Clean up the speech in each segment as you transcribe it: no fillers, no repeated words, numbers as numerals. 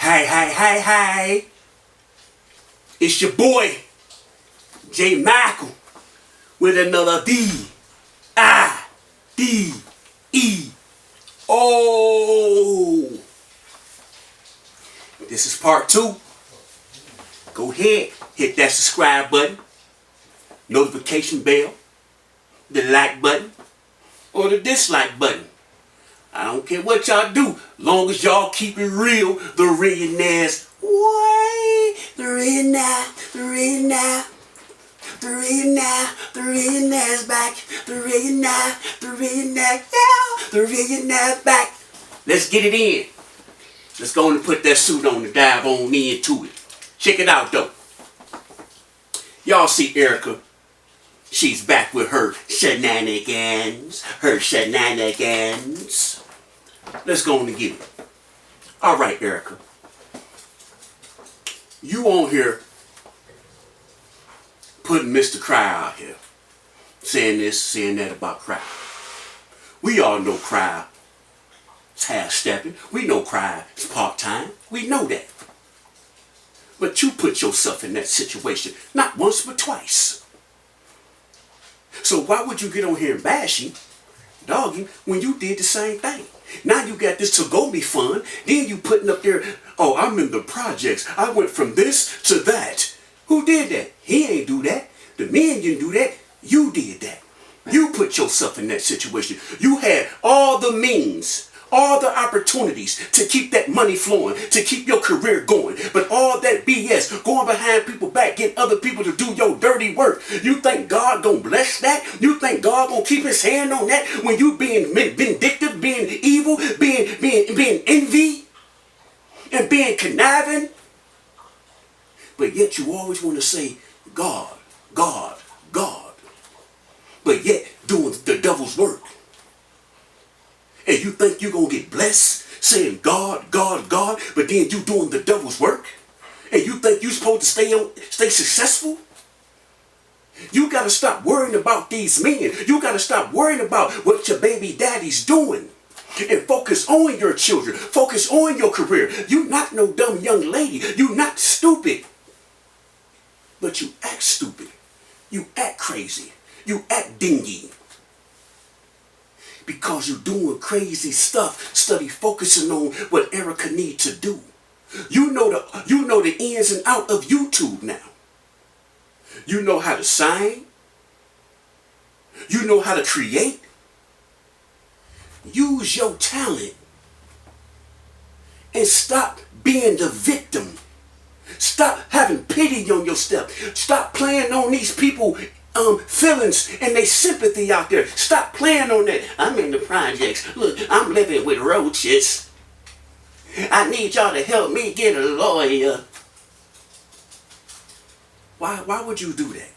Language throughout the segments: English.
Hey. It's your boy, J. Michael, with another D-I-D-E-O. This is part 2. Go ahead, hit that subscribe button, notification bell, the like button, or the dislike button. I don't care what y'all do, long as y'all keep it real. The Reallionaires, the Reallionaire's back. The Reallionaire back. Let's get it in. Let's go on and put that suit on and dive on into it. Check it out though. Y'all see Erica? She's back with her shenanigans. Let's go on and get it. All right, Erica. You on here putting Mr. Cry out here. Saying this, saying that about Cry. We all know Cry is half-stepping. We know Cry is part-time. We know that. But you put yourself in that situation not once but twice. So why would you get on here and bash him, dogging, when you did the same thing? Now you got this to-go me fun, then you putting up there, oh, I'm in the projects. I went from this to that. Who did that? He ain't do that. The men didn't do that. You did that. You put yourself in that situation. You had all the means, all the opportunities to keep that money flowing, to keep your career going. But all that BS, going behind people's back, getting other people to do your dirty work. You think God gonna bless that? You think God gonna keep his hand on that when you being vindictive, being evil, being envy, and being conniving? But yet you always want to say, God. But yet doing the devil's work. And you think you're going to get blessed saying God, but then you doing the devil's work? And you think you're supposed to stay successful? You got to stop worrying about these men. You got to stop worrying about what your baby daddy's doing. And focus on your children. Focus on your career. You're not no dumb young lady. You're not stupid. But you act stupid. You act crazy. You act dingy. Because you're doing crazy stuff, study focusing on what Erica needs to do. You know the ins and out of YouTube now. You know how to sing. You know how to create. Use your talent. And stop being the victim. Stop having pity on yourself. Stop playing on these people feelings and their sympathy out there. Stop playing on that. I'm in the projects. Look, I'm living with roaches. I need y'all to help me get a lawyer. Why would you do that?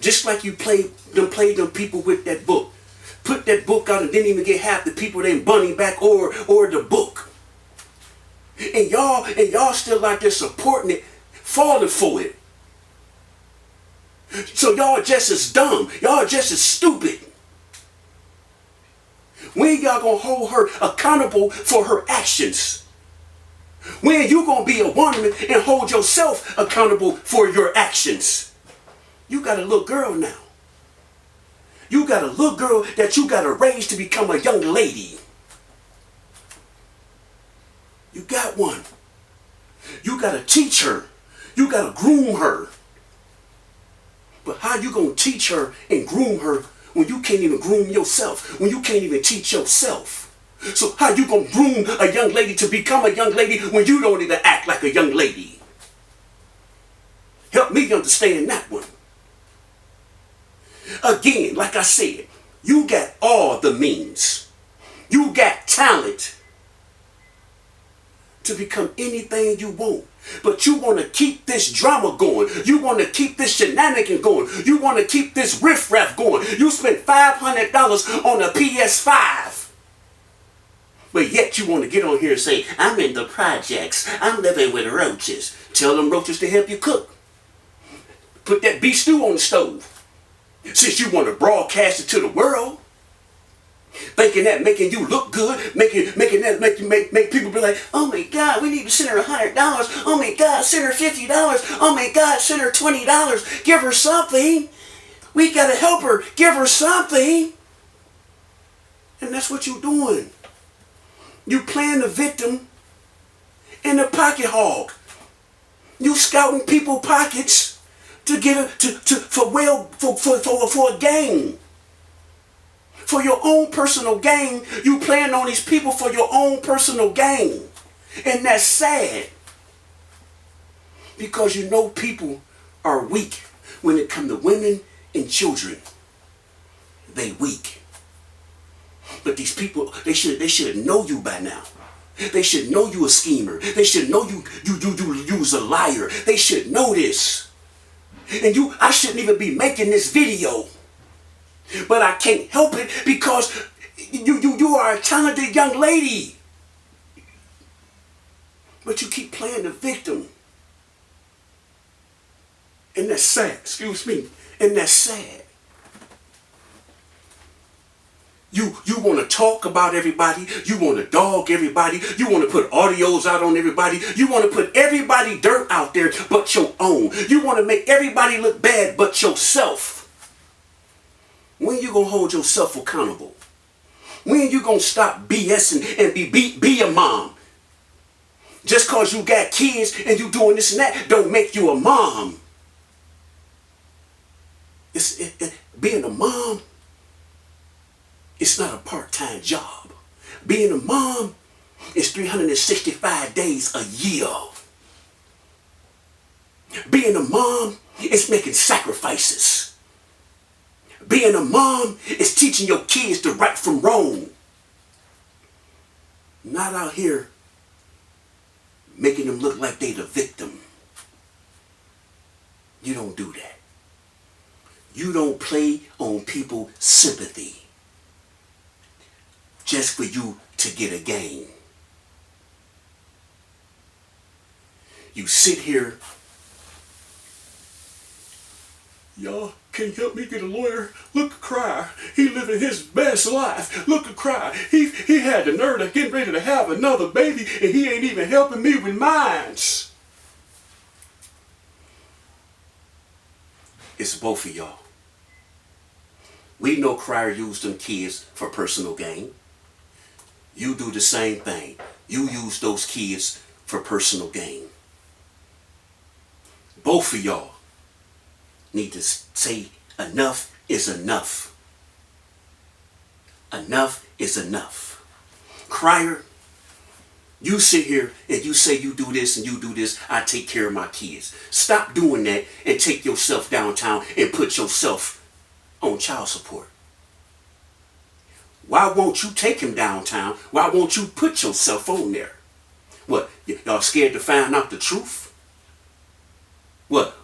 Just like you played them people with that book. Put that book out and didn't even get half the people they bunny back or the book. And y'all still like they're supporting it, falling for it. So y'all just as dumb. Y'all just as stupid. When y'all gonna hold her accountable for her actions? When you gonna be a woman and hold yourself accountable for your actions? You got a little girl now. You got a little girl that you gotta raise to become a young lady. You got one. You gotta teach her. You gotta groom her. But how you gonna teach her and groom her when you can't even groom yourself? When you can't even teach yourself? So how you gonna groom a young lady to become a young lady when you don't even act like a young lady? Help me understand that one. Again, like I said, you got all the means. You got talent to become anything you want. But you want to keep this drama going. You want to keep this shenanigan going. You want to keep this riffraff going. You spent $500 on a PS5. But yet you want to get on here and say, I'm in the projects. I'm living with roaches. Tell them roaches to help you cook. Put that beef stew on the stove. Since you want to broadcast it to the world. Thinking that making you look good, making that make people be like, oh my God, we need to send her $100. Oh my God, send her $50. Oh my God, send her $20. Give her something. We gotta help her. Give her something. And that's what you're doing. You playing the victim and the pocket hog. You scouting people's pockets to get for a gain. For your own personal gain, you playing on these people for your own personal gain. And that's sad. Because you know people are weak when it comes to women and children. They weak. But these people, they should know you by now. They should know you a schemer. They should know you was a liar. They should know this. And I shouldn't even be making this video. But I can't help it because you are a talented young lady. But you keep playing the victim. And that's sad. Excuse me. And that's sad. You want to talk about everybody. You want to dog everybody. You want to put audios out on everybody. You want to put everybody dirt out there but your own. You want to make everybody look bad but yourself. When you gonna hold yourself accountable? When you gonna stop BSing and be a mom? Just cause you got kids and you doing this and that don't make you a mom. Being a mom, it's not a part-time job. Being a mom is 365 days a year. Being a mom is making sacrifices. Being a mom is teaching your kids the right from wrong. Not out here making them look like they the victim. You don't do that. You don't play on people's sympathy just for you to get a gain. You sit here, y'all can't help me get a lawyer. Look at Cry. He living his best life. Look at Cry. He had the nerve of getting ready to have another baby and he ain't even helping me with mines. It's both of y'all. We know Cryer used them kids for personal gain. You do the same thing. You use those kids for personal gain. Both of y'all need to say enough is enough. Enough is enough. Cryer, you sit here and you say you do this and you do this, I take care of my kids. Stop doing that and take yourself downtown and put yourself on child support. Why won't you take him downtown? Why won't you put yourself on there? What, y'all scared to find out the truth? What,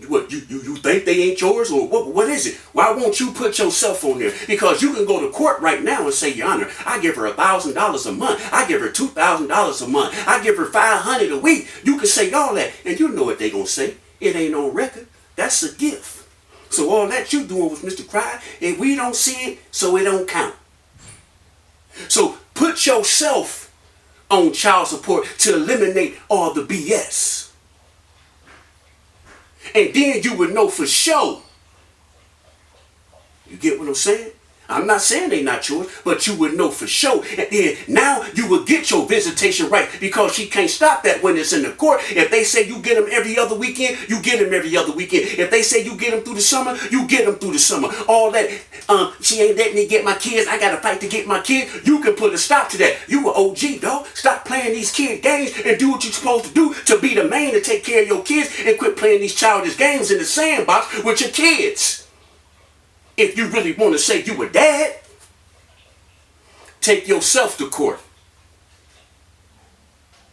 you think they ain't yours or what is it? Why won't you put yourself on there? Because you can go to court right now and say, Your Honor, I give her $1,000 a month. I give her $2,000 a month. I give her $500 a week. You can say all that and you know what they gonna say. It ain't on record. That's a gift. So all that you doing with Mr. Cry and we don't see it, so it don't count. So put yourself on child support to eliminate all the BS. And then you would know for sure. You get what I'm saying? I'm not saying they not yours, but you would know for sure. And then now you will get your visitation right because she can't stop that when it's in the court. If they say you get them every other weekend, you get them every other weekend. If they say you get them through the summer, you get them through the summer. All that, she ain't letting me get my kids. I got to fight to get my kids. You can put a stop to that. You an OG, dog. Stop playing these kid games and do what you're supposed to do to be the man to take care of your kids and quit playing these childish games in the sandbox with your kids. If you really want to say you a dad, take yourself to court.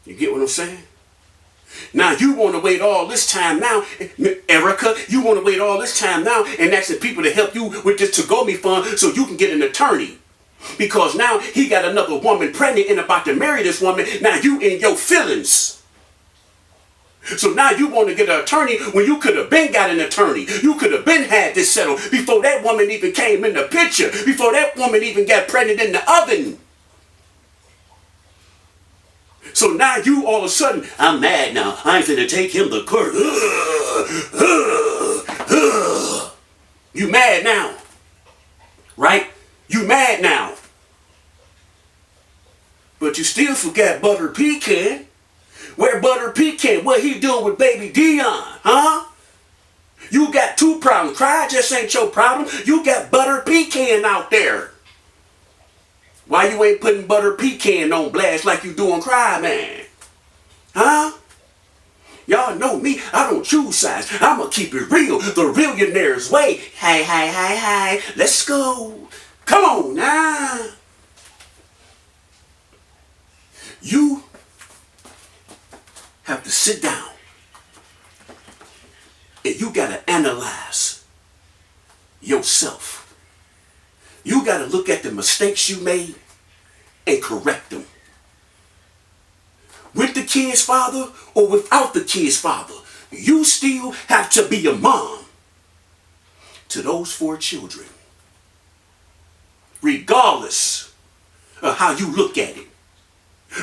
You get what I'm saying? Now you want to wait all this time now, Erica, you want to wait all this time now and asking people to help you with this to-go-me fund so you can get an attorney. Because now he got another woman pregnant and about to marry this woman. Now you in your feelings. So now you want to get an attorney when you could have been got an attorney. You could have been had this settled before that woman even came in the picture, before that woman even got pregnant in the oven. So now you all of a sudden, I'm mad now. I ain't finna take him to court. You mad now, right? You mad now. But you still forgot Butter Pecan. Where Butter Pecan? What he doing with baby Dion? Huh? You got two problems. Cry just ain't your problem. You got Butter Pecan out there. Why you ain't putting Butter Pecan on blast like you doing Cry Man? Huh? Y'all know me. I don't choose sides. I'ma keep it real. The Reallionaire's way. Hey. Let's go. Come on now. You have to sit down and you got to analyze yourself. You got to look at the mistakes you made and correct them. With the kid's father or without the kid's father, you still have to be a mom to those 4 children. Regardless of how you look at it.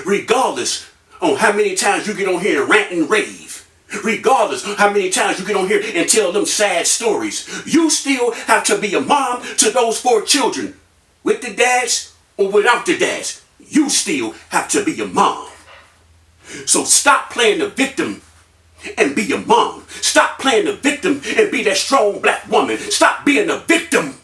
Regardless on how many times you get on here and rant and rave. Regardless how many times you get on here and tell them sad stories. You still have to be a mom to those 4 children. With the dads or without the dads. You still have to be a mom. So stop playing the victim and be a mom. Stop playing the victim and be that strong black woman. Stop being a victim.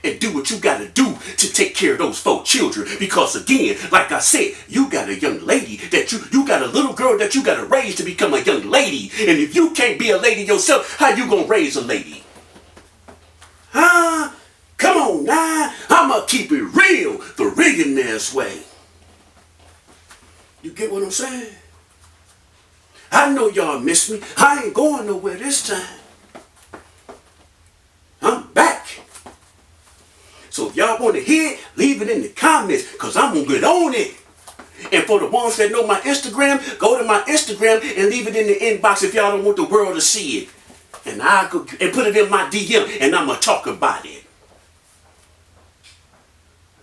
And do what you got to do to take care of those 4 children. Because again, like I said, you got a young lady that you got a little girl that you got to raise to become a young lady. And if you can't be a lady yourself, how you going to raise a lady? Huh? Come on now. I'ma keep it real. The Reallionaire's way. You get what I'm saying? I know y'all miss me. I ain't going nowhere this time. I'm back. So if y'all want to hear it, leave it in the comments, because I'm going to get on it. And for the ones that know my Instagram, go to my Instagram and leave it in the inbox if y'all don't want the world to see it. And I'll go and put it in my DM and I'm going to talk about it.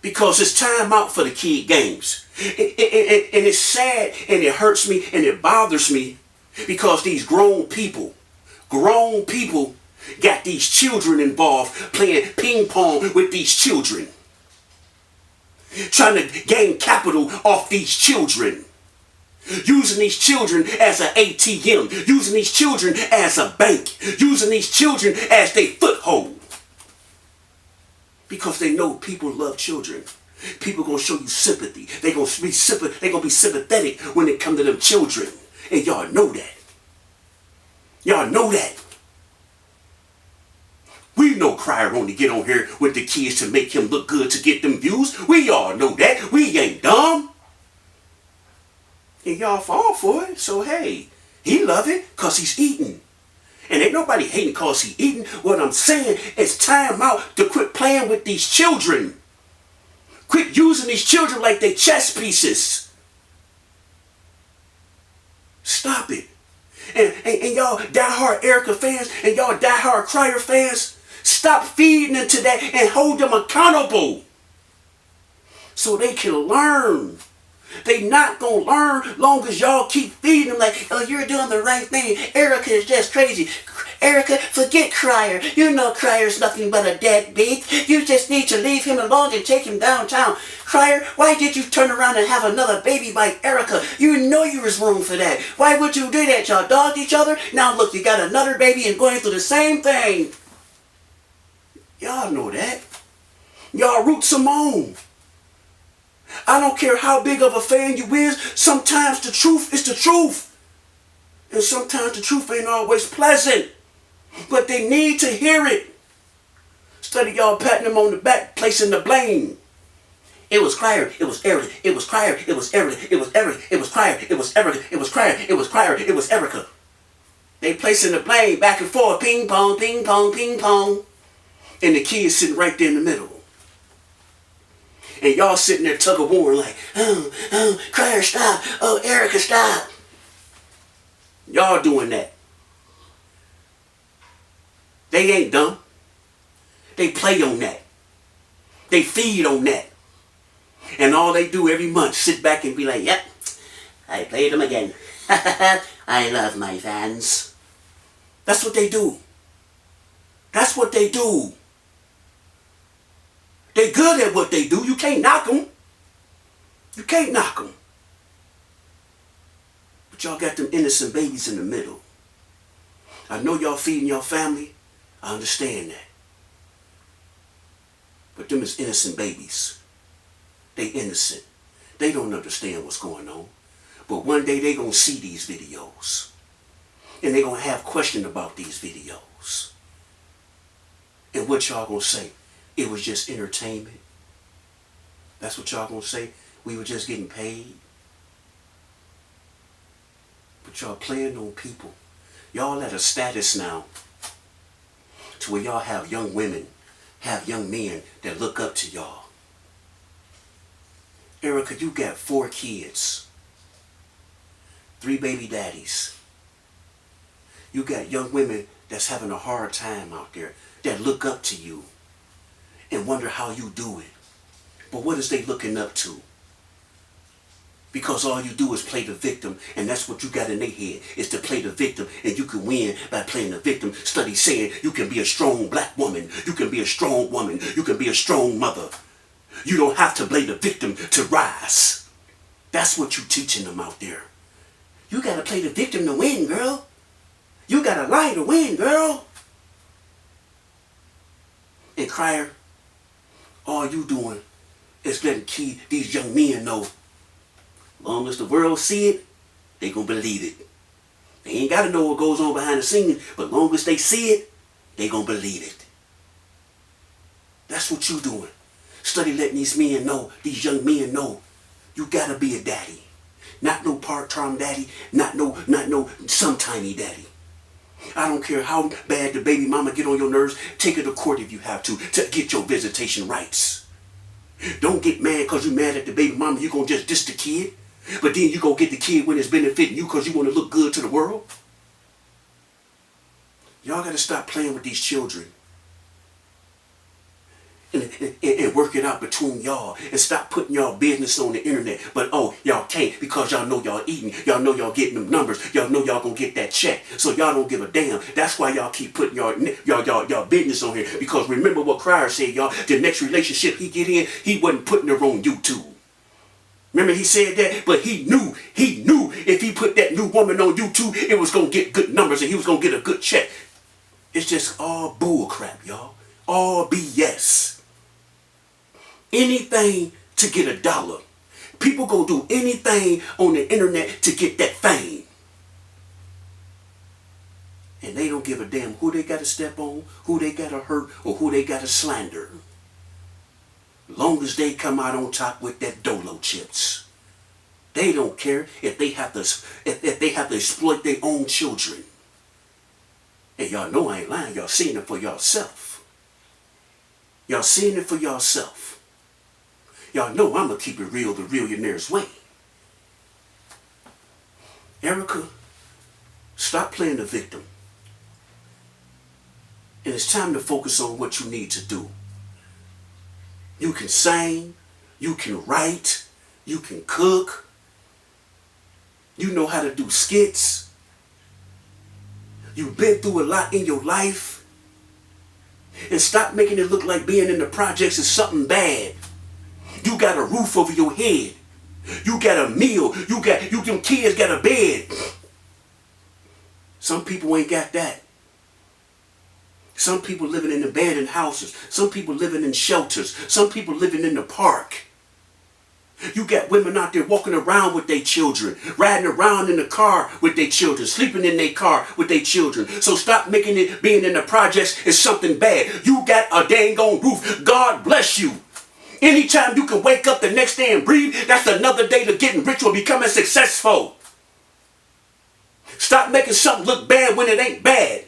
Because it's time out for the kid games. And it's sad and it hurts me and it bothers me because these grown people got these children involved playing ping pong with these children. Trying to gain capital off these children. Using these children as an ATM. Using these children as a bank. Using these children as their foothold. Because they know people love children. People gonna show you sympathy. They gonna be sympathetic when it comes to them children. And y'all know that. Y'all know that. We know Crier only get on here with the kids to make him look good to get them views. We all know that. We ain't dumb. And y'all fall for it. So hey, he love it because he's eating. And ain't nobody hating because he eating. What I'm saying is time out to quit playing with these children. Quit using these children like they chess pieces. Stop it. And y'all diehard Erica fans and y'all diehard Crier fans, stop feeding into that and hold them accountable so they can learn. They not gonna learn long as y'all keep feeding them like, oh, you're doing the right thing. Erica is just crazy. Erica, forget Crier. You know Crier's nothing but a deadbeat. You just need to leave him alone and take him downtown. Crier, why did you turn around and have another baby by Erica? You know you was wrong for that. Why would you do that? Y'all dogged each other? Now look, you got another baby and going through the same thing. Y'all know that. Y'all root Simone. I don't care how big of a fan you is, sometimes the truth is the truth. And sometimes the truth ain't always pleasant. But they need to hear it. Instead of y'all patting them on the back, placing the blame. It was Crier, it was Erica, it was Crier, it was Erica, it was Erica, it was Crier, it was Erica, it was Crier, it was Crier, it was Erica. They placing the blame back and forth, ping pong, ping pong, ping pong. And the kid sitting right there in the middle. And y'all sitting there tug of war like, oh, Crier, stop. Oh, Erica, stop. Y'all doing that. They ain't dumb. They play on that. They feed on that. And all they do every month, sit back and be like, yep, I played them again. I love my fans. That's what they do. That's what they do. They good at what they do. You can't knock them. You can't knock them. But y'all got them innocent babies in the middle. I know y'all feeding your family. I understand that. But them is innocent babies. They innocent. They don't understand what's going on. But one day they gonna see these videos. And they gonna have questions about these videos. And what y'all gonna say? It was just entertainment. That's what y'all gonna say? We were just getting paid. But y'all playing on people. Y'all at a status now to where y'all have young women, have young men that look up to y'all. Erica, you got 4 kids, 3 baby daddies. You got young women that's having a hard time out there that look up to you and wonder how you do it. But what is they looking up to? Because all you do is play the victim, and that's what you got in their head, is to play the victim, and you can win by playing the victim. Studies saying you can be a strong black woman, you can be a strong woman, you can be a strong mother. You don't have to play the victim to rise. That's what you teaching them out there. You got to play the victim to win, girl. You got to lie to win, girl. And Crier, all you doing is letting these young men know, long as the world see it, they gonna believe it. They ain't gotta know what goes on behind the scenes, but long as they see it, they gonna believe it. That's what you doing. Study letting these men know, these young men know, you gotta be a daddy. Not no part-time daddy, not no sometime daddy. I don't care how bad the baby mama get on your nerves, take her to court if you have to get your visitation rights. Don't get mad because you mad at the baby mama, you gonna just diss the kid. But then you go get the kid when it's benefiting you because you want to look good to the world. Y'all got to stop playing with these children. And work it out between y'all. And stop putting y'all business on the internet. But oh, y'all can't because y'all know y'all eating. Y'all know y'all getting them numbers. Y'all know y'all going to get that check. So y'all don't give a damn. That's why y'all keep putting y'all business on here. Because remember what Crier said, y'all. The next relationship he get in, he wasn't putting her on YouTube. Remember he said that? But he knew if he put that new woman on YouTube, it was going to get good numbers and he was going to get a good check. It's just all bull crap, y'all. All BS. Anything to get $1. People going to do anything on the internet to get that fame. And they don't give a damn who they got to step on, who they got to hurt, or who they got to slander. Long as they come out on top with that Dolo chips. They don't care if they have to exploit their own children. And y'all know I ain't lying. Y'all seeing it for yourself. Y'all seeing it for yourself. Y'all know I'm going to keep it real the Reallionaire's way. Erica, stop playing the victim. And it's time to focus on what you need to do. You can sing, you can write, you can cook, you know how to do skits. You've been through a lot in your life. And stop making it look like being in the projects is something bad. You got a roof over your head. You got a meal. Them kids got a bed. Some people ain't got that. Some people living in abandoned houses. Some people living in shelters. Some people living in the park. You got women out there walking around with their children, riding around in the car with their children, sleeping in their car with their children. So stop making it being in the projects is something bad. You got a dang on roof. God bless you. Anytime you can wake up the next day and breathe, that's another day to getting rich or becoming successful. Stop making something look bad when it ain't bad.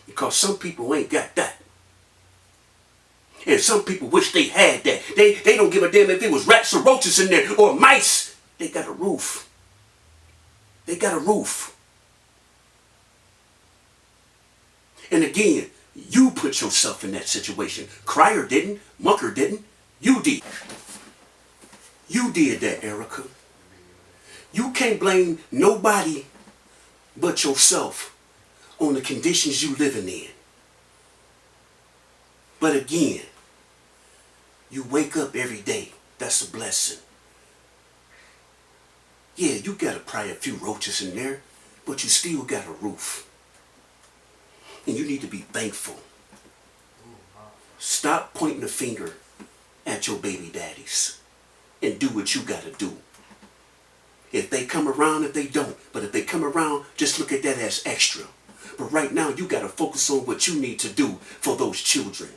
Because some people ain't got that. And some people wish they had that. They don't give a damn if it was rats or roaches in there or mice. They got a roof. They got a roof. And again, you put yourself in that situation. Crier didn't. Mucker didn't. You did. You did that, Erica. You can't blame nobody but yourself on the conditions you living in. But again, you wake up every day. That's a blessing. Yeah, you gotta pry a few roaches in there, but you still got a roof. And you need to be thankful. Stop pointing the finger at your baby daddies and do what you gotta do. If they come around, if they don't. But if they come around, just look at that as extra. But right now, you gotta focus on what you need to do for those children.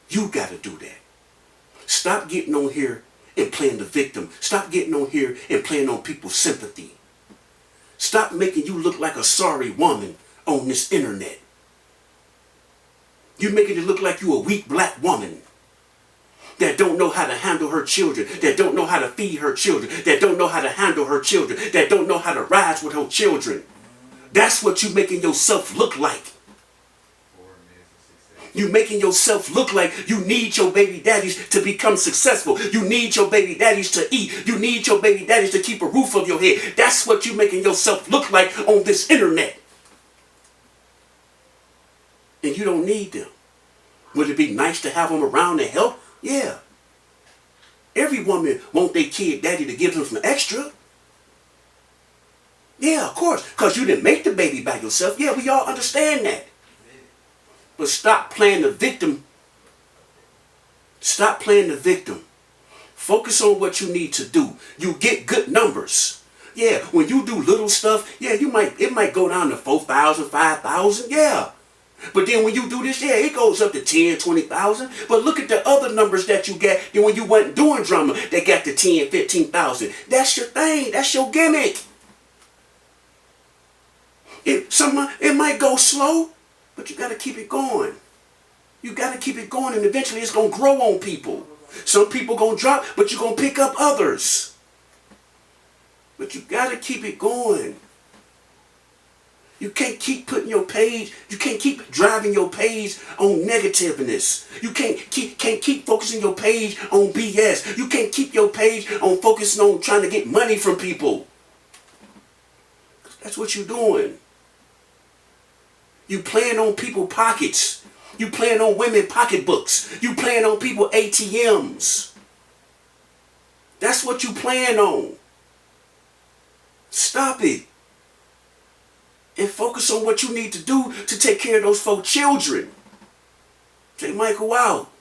You gotta do that. Stop getting on here and playing the victim. Stop getting on here and playing on people's sympathy. Stop making you look like a sorry woman on this internet. You're making it look like you a weak black woman that don't know how to handle her children, that don't know how to feed her children, that don't know how to handle her children, that don't know how to rise with her children. That's what you're making yourself look like. You're making yourself look like you need your baby daddies to become successful. You need your baby daddies to eat. You need your baby daddies to keep a roof over your head. That's what you're making yourself look like on this internet. And you don't need them. Would it be nice to have them around to help? Yeah. Every woman want their kid daddy to give them some extra. Yeah, of course. Because you didn't make the baby by yourself. Yeah, we all understand that. But stop playing the victim. Stop playing the victim. Focus on what you need to do. You get good numbers. Yeah, when you do little stuff, yeah, it might go down to 4,000, 5,000, yeah. But then when you do this, yeah, it goes up to 10, 20,000. But look at the other numbers that you get when you wasn't doing drama. They got to 10, 15,000. That's your thing. That's your gimmick. It might go slow, but you got to keep it going. You got to keep it going, and eventually it's going to grow on people. Some people going to drop, but you're going to pick up others. But you got to keep it going. You can't keep putting your page, you can't keep driving your page on negativeness. You can't keep focusing your page on BS. You can't keep your page on focusing on trying to get money from people. That's what you're doing. You playing on people's pockets. You playing on women's pocketbooks. You playing on people's ATMs. That's what you playing on. Stop it. And focus on what you need to do to take care of those 4 children. Take Michael out.